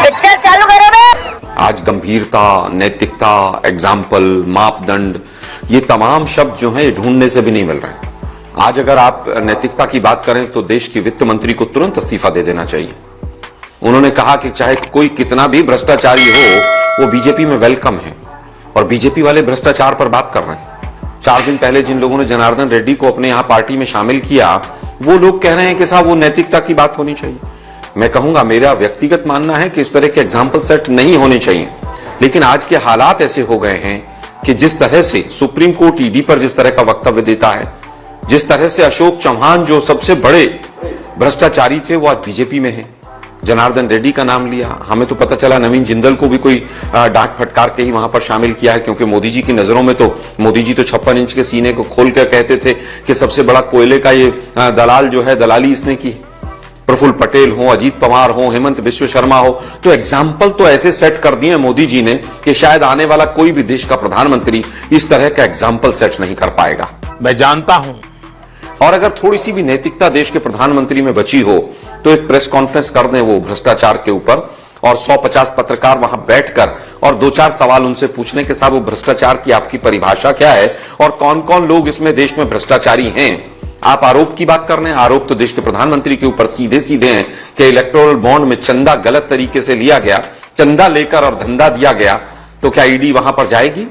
Picture चालू करो। आज गंभीरता, नैतिकता, एग्जाम्पल, मापदंड, ये तमाम शब्द जो हैं ढूंढने से भी नहीं मिल रहे हैं। आज अगर आप नैतिकता की बात करें तो देश के वित्त मंत्री को तुरंत इस्तीफा दे देना चाहिए। उन्होंने कहा कि चाहे कोई कितना भी भ्रष्टाचारी हो वो बीजेपी में वेलकम है, और बीजेपी वाले भ्रष्टाचार पर बात कर रहे हैं। 4 दिन पहले जिन लोगों ने जनार्दन रेड्डी को अपने यहां पार्टी में शामिल किया, वो लोग कह रहे हैं कि साहब वो नैतिकता की बात होनी चाहिए। मैं कहूंगा, मेरा व्यक्तिगत मानना है कि इस तरह के एग्जाम्पल सेट नहीं होने चाहिए, लेकिन आज के हालात ऐसे हो गए हैं कि जिस तरह से सुप्रीम कोर्ट ईडी पर जिस तरह का वक्तव्य देता है, जिस तरह से अशोक चौहान जो सबसे बड़े भ्रष्टाचारी थे वो आज बीजेपी में है। जनार्दन रेड्डी का नाम लिया, हमें तो पता चला नवीन जिंदल को भी कोई डांट फटकार के ही वहां पर शामिल किया है, क्योंकि मोदी जी की नजरों में तो मोदी जी तो 56 इंच के सीने को खोल कर कहते थे कि सबसे बड़ा कोयले का ये दलाल जो है, दलाली इसने की। प्रफुल्ल पटेल हो, अजीत पवार हो, हेमंत बिश्व शर्मा हो, तो एग्जाम्पल तो ऐसे सेट कर दिए मोदी जी ने कि शायद आने वाला कोई भी देश का प्रधानमंत्री इस तरह का एग्जाम्पल सेट नहीं कर पाएगा। मैं जानता हूं, और अगर थोड़ी सी भी नैतिकता देश के प्रधानमंत्री में बची हो तो एक प्रेस कॉन्फ्रेंस कर दें वो भ्रष्टाचार के ऊपर, और 150 पत्रकार वहां बैठकर और 2-4 सवाल उनसे पूछने के साथ वो भ्रष्टाचार की आपकी परिभाषा क्या है और कौन कौन लोग इसमें देश में भ्रष्टाचारी हैं। आप आरोप की बात कर रहे हैं, आरोप तो देश के प्रधानमंत्री के ऊपर सीधे सीधे हैं कि इलेक्टोरल बॉन्ड में चंदा गलत तरीके से लिया गया, चंदा लेकर और धंधा दिया गया। तो क्या ईडी वहां पर जाएगी?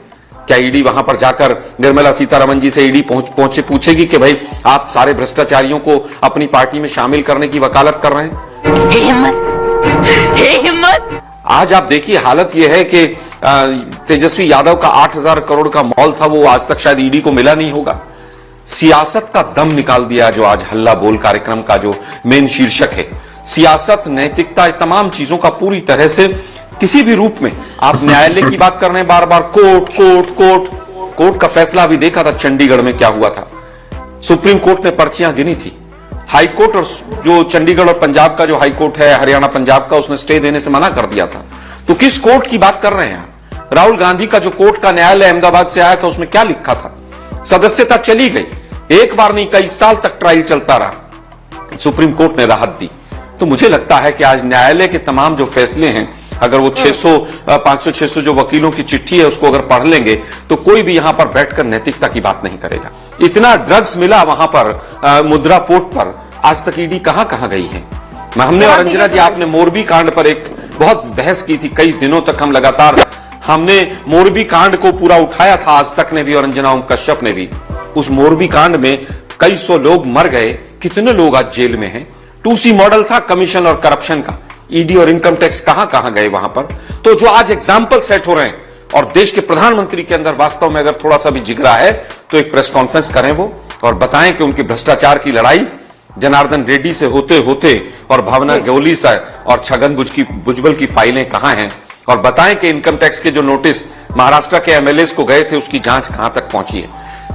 क्या ईडी वहां पर जाकर निर्मला सीतारमण जी से ईडी पहुंचे पूछेगी कि भाई आप सारे भ्रष्टाचारियों को अपनी पार्टी में शामिल करने की वकालत कर रहे हैं? हिम्मत। आज आप देखिए, हालत यह है कि तेजस्वी यादव का 8,000 करोड़ का मॉल था, वो आज तक शायद ईडी को मिला नहीं होगा। सियासत का दम निकाल दिया, जो आज हल्ला बोल कार्यक्रम का जो मेन शीर्षक है। सियासत, नैतिकता, तमाम चीजों का पूरी तरह से किसी भी रूप में आप न्यायालय की बात कर रहे हैं, बार बार कोर्ट का फैसला अभी देखा था चंडीगढ़ में क्या हुआ था। सुप्रीम कोर्ट ने पर्चियां गिनी थी, हाई कोर्ट और जो चंडीगढ़ और पंजाब का जो हाई कोर्ट है, हरियाणा पंजाब का, उसने स्टे देने से मना कर दिया था। तो किस कोर्ट की बात कर रहे हैं आप? राहुल गांधी का जो कोर्ट का न्यायालय अहमदाबाद से आया था उसमें क्या लिखा था? सदस्यता चली गई, एक बार नहीं कई साल तक ट्रायल चलता रहा, सुप्रीम कोर्ट ने राहत दी। तो मुझे लगता है कि आज न्यायालय के तमाम जो फैसले हैं, अगर वो 500-600 जो वकीलों की चिट्ठी है उसको अगर पढ़ लेंगे तो कोई भी यहां पर बैठकर नैतिकता की बात नहीं करेगा। इतना ड्रग्स मिला वहां पर मुद्रा पोर्ट पर, आज तक ईडी कहां कहां गई है? हमने और अंजना जी, आपने मोरबी कांड पर एक बहुत बहस की थी, कई दिनों तक हम लगातार हमने मोरबी कांड को पूरा उठाया था, आज तक ने भी और अंजना ओम कश्यप ने भी। उस मोरबी कांड में कई सौ लोग मर गए, कितने लोग आज जेल में हैं? 2C मॉडल था कमीशन और करप्शन का, ईडी और इनकम टैक्स कहां कहां गए वहां पर? तो जो आज एग्जाम्पल सेट हो रहे हैं, और देश के प्रधानमंत्री के अंदर वास्तव में अगर थोड़ा सा भी जिगरा है तो एक प्रेस कॉन्फ्रेंस करें वो, और बताएं कि उनकी भ्रष्टाचार की लड़ाई जनार्दन रेड्डी से होते होते और भावना गवली से और छगन भुजबल की फाइलें कहां हैं, और बताएं कि इनकम टैक्स के जो नोटिस महाराष्ट्र के एमएलएस को गए थे उसकी जांच कहां तक पहुंची है।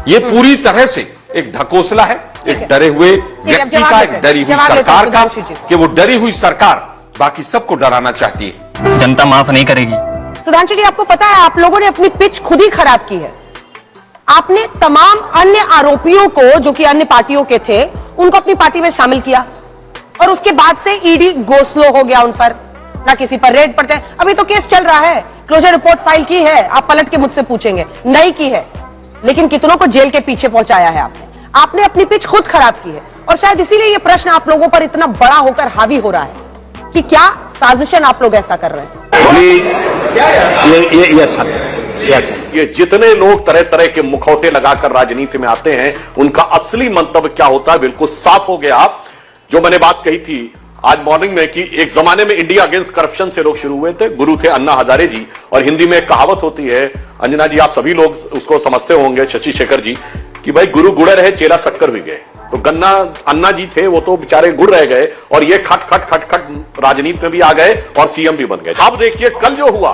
ये पूरी तरह से एक ढकोसला है, एक डरे हुए व्यक्ति का, एक डरी हुई सरकार का, कि वो डरी हुई सरकार बाकी सबको डराना चाहती है। जनता माफ नहीं करेगी। सुधांशु जी, आपको पता है आप लोगों ने अपनी पिच खुद ही खराब की है। आपने तमाम अन्य आरोपियों को, जो कि अन्य पार्टियों के थे, उनको अपनी पार्टी में शामिल किया, और उसके बाद से ईडी गोस्लो हो गया उन पर, ना किसी पर रेड पड़ते हैं। अभी तो केस चल रहा है, क्लोजर रिपोर्ट फाइल की है, आप पलट के मुझसे पूछेंगे, नहीं की है, लेकिन कितनों को जेल के पीछे पहुंचाया है आपने अपनी पिच खुद खराब की है। और शायद इसीलिए ये प्रश्न आप लोगों पर इतना बड़ा होकर हावी हो रहा है कि क्या साजिशन आप लोग ऐसा कर रहे हैं। ये जितने लोग तरह तरह के मुखौटे लगाकर राजनीति में आते हैं, उनका असली मंतव्य क्या होता है बिल्कुल साफ हो गया। जो मैंने बात कही थी आज मॉर्निंग में कि एक जमाने में इंडिया अगेंस्ट करप्शन से लोग शुरू हुए थे, गुरु थे अन्ना हजारे जी, और हिंदी में एक कहावत होती है, अंजना जी आप सभी लोग उसको समझते होंगे, शशि शेखर जी, कि भाई गुरु गुड़े रहे चेला शक्कर भी गए। तो गन्ना अन्ना जी थे वो तो बेचारे गुड़ रह गए और ये खट खट खट खट राजनीति में भी आ गए और सीएम भी बन गए। अब देखिए कल जो हुआ,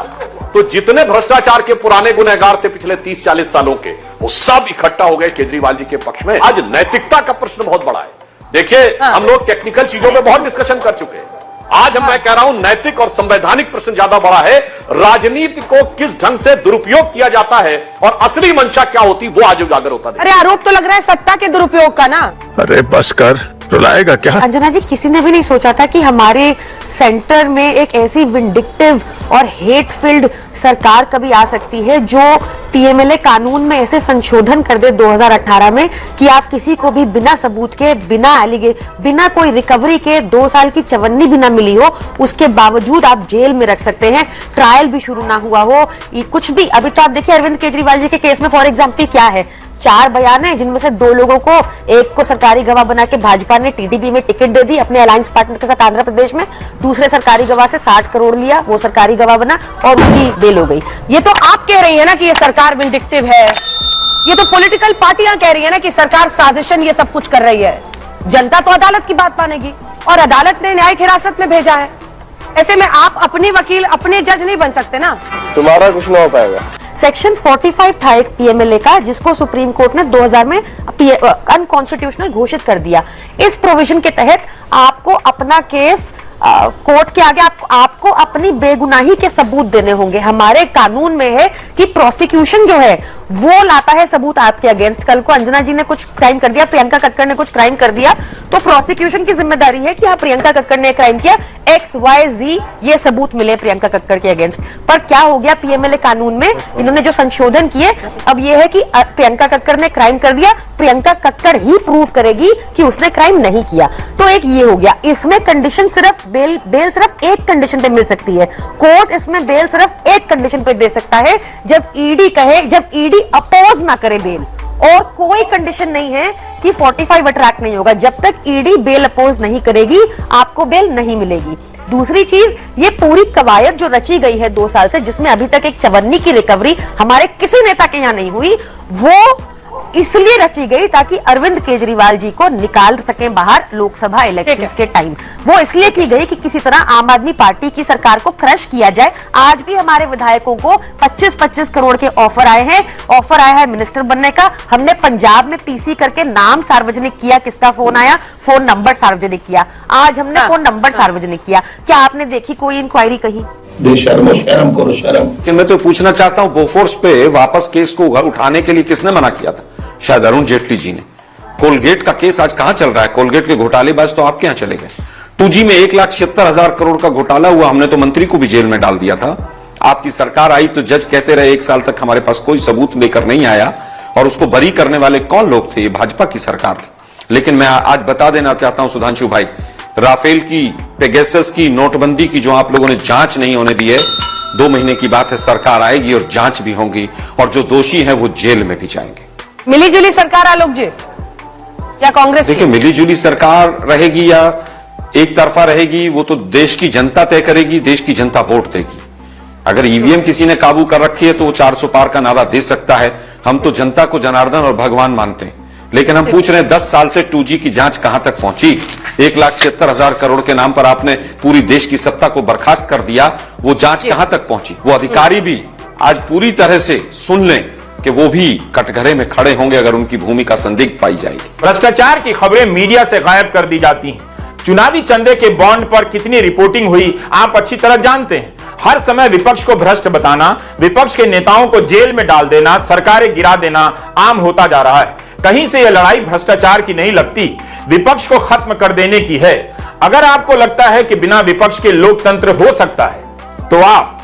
तो जितने भ्रष्टाचार के पुराने गुनहगार थे पिछले 30-40 सालों के, वो सब इकट्ठा हो गए केजरीवाल जी के पक्ष में। आज नैतिकता का प्रश्न बहुत बड़ा है। देखिए हम लोग टेक्निकल चीजों पे बहुत डिस्कशन कर चुके हैं, आज मैं कह रहा हूं नैतिक और संवैधानिक प्रश्न ज्यादा बड़ा है। राजनीति को किस ढंग से दुरुपयोग किया जाता है और असली मंशा क्या होती वो आज उजागर होता है। अरे आरोप तो लग रहा है सत्ता के दुरुपयोग का ना। अरे बस कर, रुलाएगा क्या? अंजना जी, किसी ने भी नहीं सोचा था कि हमारे सेंटर में एक ऐसी विंडिक्टिव और हेट फिल्ड सरकार कभी आ सकती है जो पीएमएलए कानून में ऐसे संशोधन कर दे 2018 में कि आप किसी को भी बिना सबूत के, बिना कोई रिकवरी के 2 साल की चवन्नी भी ना मिली हो, उसके बावजूद आप जेल में रख सकते हैं, ट्रायल भी शुरू ना हुआ हो, कुछ भी। अभी तो आप देखिए अरविंद केजरीवाल जी के केस में फॉर एग्जाम्पल क्या है, 4 बयान है जिनमें से 2 लोगों को, एक को सरकारी गवाह बना के भाजपा ने टीडीपी में टिकट दे दी अपने अलायंस पार्टनर के साथ आंध्र प्रदेश में, दूसरे सरकारी गवाह से 60 करोड़ लिया, वो सरकारी गवाह बना और उसकी बेल हो गई। ये तो आप कह रही है ना कि ये सरकार विंडिक्टिव है, ये तो पॉलिटिकल पार्टियां कह रही है ना कि सरकार साजिशन ये सब कुछ कर रही है। जनता तो अदालत की बात मानेगी और अदालत ने न्यायिक हिरासत में भेजा है। ऐसे में आप अपने वकील, अपने जज नहीं बन सकते ना। तुम्हारा कुछ ना हो पाएगा। सेक्शन 45 था एक पीएमएलए का, जिसको सुप्रीम कोर्ट ने 2000 में अनकॉन्स्टिट्यूशनल घोषित कर दिया। इस प्रोविजन के तहत आपको अपना केस कोर्ट के आगे आपको अपनी बेगुनाही के सबूत देने होंगे। हमारे कानून में है कि प्रोसिक्यूशन जो है वो लाता है सबूत आपके अगेंस्ट। कल को अंजना जी ने कुछ क्राइम कर दिया, प्रियंका कक्कड़ ने कुछ क्राइम कर दिया, तो प्रोसिक्यूशन की जिम्मेदारी है कि प्रियंका कक्कड़ ने क्राइम किया, XYZ ये सबूत मिले प्रियंका कक्कड़ के अगेंस्ट। पर क्या हो गया पीएमएलए कानून में, इन्होंने जो संशोधन किए, अब ये है कि प्रियंका कक्कड़ ने क्राइम कर दिया, प्रियंका कक्कड़ ही प्रूव करेगी कि उसने क्राइम नहीं किया। तो एक ये हो गया। इसमें कंडीशन सिर्फ बेल सिर्फ एक कंडीशन पे मिल सकती है। कोर्ट इसमें बेल सिर्फ एक कंडीशन पे दे सकता है, जब ईडी कहे, जब ईडी अपोज ना करे बेल, और कोई कंडीशन नहीं है कि 45 अट्रैक्ट नहीं होगा। जब तक ईडी बेल अपोज नहीं करेगी आपको बेल नहीं मिलेगी। दूसरी चीज, ये पूरी कवायद जो रची गई है 2 साल से, जिसमें अभी तक एक चवन्नी की रिकवरी हमारे किसी नेता के यहां नहीं हुई, वो इसलिए रची गई ताकि अरविंद केजरीवाल जी को निकाल सकें बाहर लोकसभा इलेक्शंस के टाइम। वो इसलिए की गई कि किसी तरह आम आदमी पार्टी की सरकार को क्रश किया जाए। आज भी हमारे विधायकों को 25-25 करोड़ के ऑफर आए हैं, ऑफर आया है मिनिस्टर बनने का। हमने पंजाब में पीसी करके नाम सार्वजनिक किया, किसका फोन आया, फोन नंबर सार्वजनिक किया। आज हमने फोन नंबर सार्वजनिक किया। क्या आपने देखी कोई इंक्वायरी कहीं? शर्म करो शर्म। लेकिन मैं तो पूछना चाहता हूं, बोफोर्स पे वापस केस को उठाने के लिए किसने मना किया था? शायद अरुण जेटली जी ने। कोलगेट का केस आज कहां चल रहा है? कोलगेट के घोटालेबाज तो आपके यहां चले गए। 2G में 1,76,000 करोड़ का घोटाला हुआ, हमने तो मंत्री को भी जेल में डाल दिया था। आपकी सरकार आई तो जज कहते रहे 1 साल तक हमारे पास कोई सबूत लेकर नहीं आया, और उसको बरी करने वाले कौन लोग थे? ये भाजपा की सरकार थी। लेकिन मैं आज बता देना चाहता हूं सुधांशु भाई, राफेल की, पेगासस की, नोटबंदी की जो आप लोगों ने जांच नहीं होने दी है, 2 महीने की बात है, सरकार आएगी और जांच भी होगी, और जो दोषी हैं वो जेल में भी जाएंगे। मिलीजुली सरकार आलोक जी या कांग्रेस? देखिए, मिलीजुली सरकार रहेगी या एक तरफा रहेगी वो तो देश की जनता तय करेगी, देश की जनता वोट देगी। अगर ईवीएम किसी ने काबू कर रखी है तो वो 400 पार का नारा दे सकता है। हम तो जनता को जनार्दन और भगवान मानते हैं। लेकिन हम पूछ रहे हैं 10 साल से 2G की जांच कहां तक पहुंची? 1,76,000 करोड़ के नाम पर आपने पूरी देश की सत्ता को बर्खास्त कर दिया, वो जांच कहां तक पहुंची? वो अधिकारी भी आज पूरी तरह से सुन लें कि वो भी कटघरे में खड़े होंगे अगर उनकी भूमिका संदिग्ध पाई जाएगी। भ्रष्टाचार की खबरें मीडिया से गायब कर दी जाती हैं। चुनावी चंदे के बॉन्ड पर कितनी रिपोर्टिंग हुई आप अच्छी तरह जानते हैं। हर समय विपक्ष को भ्रष्ट बताना, विपक्ष के नेताओं को जेल में डाल देना, सरकारें गिरा देना आम होता जा रहा है। कहीं से यह लड़ाई भ्रष्टाचार की नहीं लगती, विपक्ष को खत्म कर देने की है। अगर आपको लगता है कि बिना विपक्ष के लोकतंत्र हो सकता है, तो आप